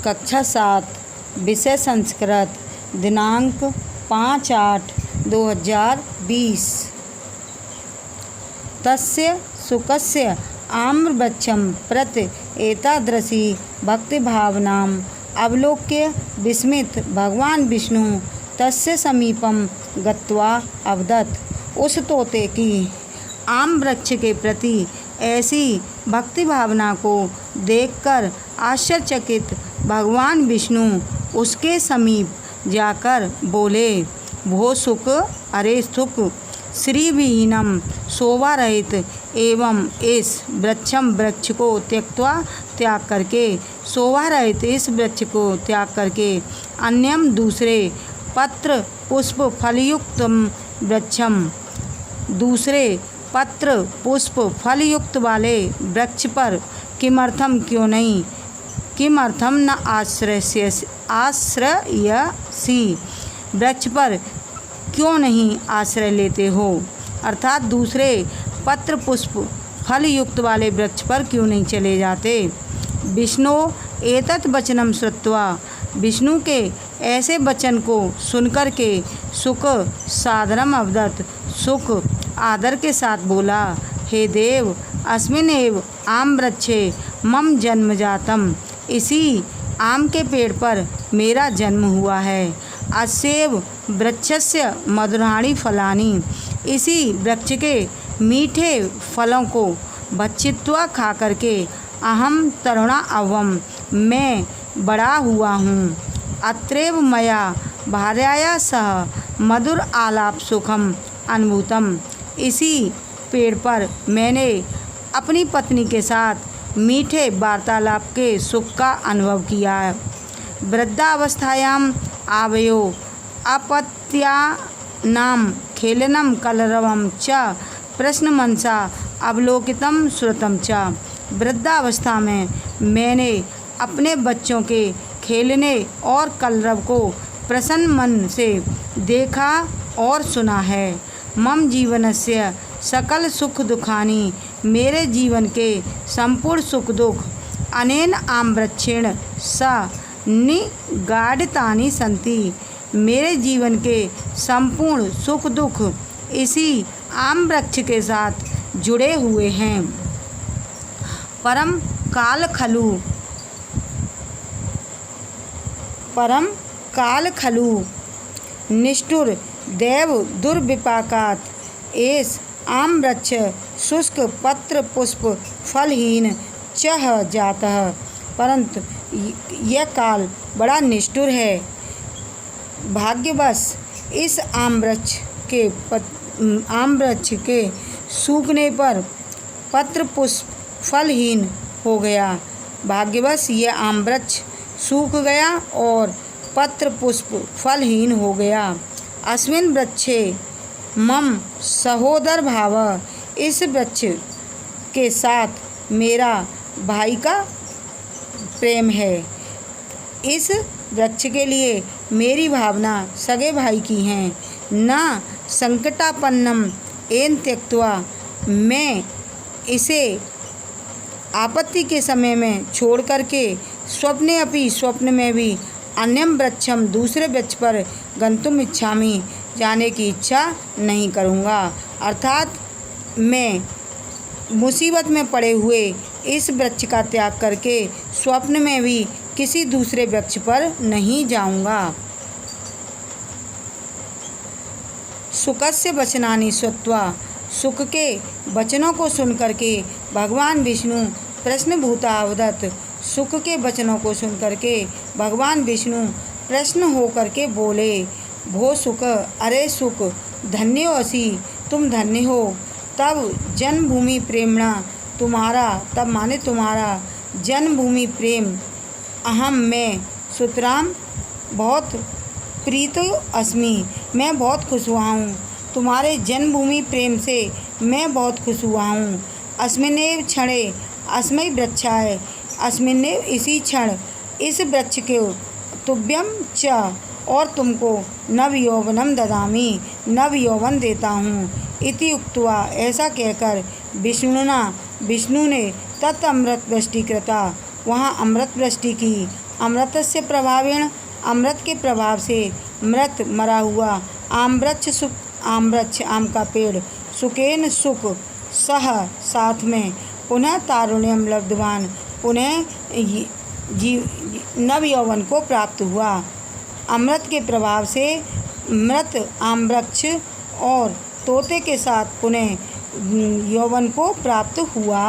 कक्षा 7 विषय संस्कृत दिनांक 5/8/2020। तस्य शुकस्य आम्रवृक्षं प्रति एतादृशी भक्तिभावनाम् अवलोक्य विस्मित भगवान विष्णु तस्य समीपम गत्वा अवदत्। उस तोते की आम वृक्ष के प्रति ऐसी भक्ति भावना को देखकर आश्चर्यचकित भगवान विष्णु उसके समीप जाकर बोले, भो सुख, अरे सुख, श्री विहीनम शोभा रहित एवं इस वृक्ष को त्याग करके शोभा रहित इस वृक्ष को त्याग करके अन्यम दूसरे पत्र पुष्प फलयुक्त वृक्षम दूसरे पत्र पुष्प फलयुक्त वाले वृक्ष पर किमर्थम क्यों नहीं, किमर्थम न आश्रयसी, वृक्ष पर क्यों नहीं आश्रय लेते हो, अर्थात दूसरे पत्र पुष्प फल युक्त वाले वृक्ष पर क्यों नहीं चले जाते। विष्णु एतत् वचनम श्रुत्वा, विष्णु के ऐसे वचन को सुनकर के सुख सादरम अवदत्, सुख आदर के साथ बोला, हे देव, अस्मिन् एव आम वृक्षे मम जन्म जातम, इसी आम के पेड़ पर मेरा जन्म हुआ है। अस्येव वृक्षस्य मधुराणि फलानि, इसी वृक्ष के मीठे फलों को भक्षित्वा खा करके अहम तरुणा अवम, मैं बड़ा हुआ हूँ। अत्रैव मया भार्याया सह मधुर आलाप सुखम अनुभूतम, इसी पेड़ पर मैंने अपनी पत्नी के साथ मीठे वार्तालाप के सुख का अनुभव किया है। वृद्धावस्थायाम आवयो अपत्यानाम खेलनम कलरवम च प्रश्न मनसा अवलोकितम श्रुतम च, वृद्धावस्था में मैंने अपने बच्चों के खेलने और कलरव को प्रसन्न मन से देखा और सुना है। मम जीवनस्य सकल सुख दुखानि, मेरे जीवन के संपूर्ण सुख दुख अनेन आम्रवृक्षेण स निगाडितानि सन्ति, मेरे जीवन के संपूर्ण सुख दुख इसी आम वृक्ष के साथ जुड़े हुए हैं। परम काल खलु निष्ठुर देव दुर्विपाकात, एस आम वृक्ष शुष्क पत्र पुष्प फलहीन चह जातः, परंतु यह काल बड़ा निष्ठुर है। भाग्यवश इस आम वृक्ष के सूखने पर पत्र पुष्प फलहीन हो गया। भाग्यवश यह आम वृक्ष सूख गया और पत्र पुष्प फलहीन हो गया। अस्मिन् वृक्षे मम सहोदर भाव, इस वृक्ष के साथ मेरा भाई का प्रेम है। इस वृक्ष के लिए मेरी भावना सगे भाई की है। न संकटापन्नम एन त्यक्त्वा, मैं इसे आपत्ति के समय में छोड़ करके स्वप्ने अपि, स्वप्न में भी अन्यम वृक्षम, दूसरे वृक्ष पर गंतुम इच्छामि, जाने की इच्छा नहीं करूँगा, अर्थात मैं मुसीबत में पड़े हुए इस वृक्ष का त्याग करके स्वप्न में भी किसी दूसरे वृक्ष पर नहीं जाऊँगा। सुकस्य वचनानि श्रुत्वा, सुख के वचनों को सुन करके भगवान विष्णु प्रश्नभूता अवदत्, सुख के वचनों को सुन करके भगवान विष्णु प्रश्न हो करके बोले, भो सुख, अरे सुख, धन्यो असि, तुम धन्य हो। तब जन्मभूमि प्रेमणा, तुम्हारा, तब माने तुम्हारा जन्मभूमि प्रेम, अहम मैं, सुतराम बहुत प्रीतो अस्मि, मैं बहुत खुश हुआ हूँ। तुम्हारे जन्मभूमि प्रेम से मैं बहुत खुश हुआ हूँ। अस्मिन्नेव क्षणे अस्मै वृक्षाय, अस्मिन्नेव इसी क्षण इस वृक्ष के तुभ्यम च, और तुमको नव यौवनम ददामि, नव यौवन देता हूँ। इति उक्त्वा, ऐसा कहकर विष्णु ने तत् अमृत वृष्टि कृता, वहाँ अमृत वृष्टि की। अमृतस्य प्रभावेण, अमृत के प्रभाव से मृत मरा हुआ आमवृक्ष आम का पेड़ सुकेन सुख सह साथ में पुनः तारुण्यम लब्धवान, पुनः नव यौवन को प्राप्त हुआ। अमृत के प्रभाव से मृत आमवृक्ष और तोते के साथ पुनः यौवन को प्राप्त हुआ।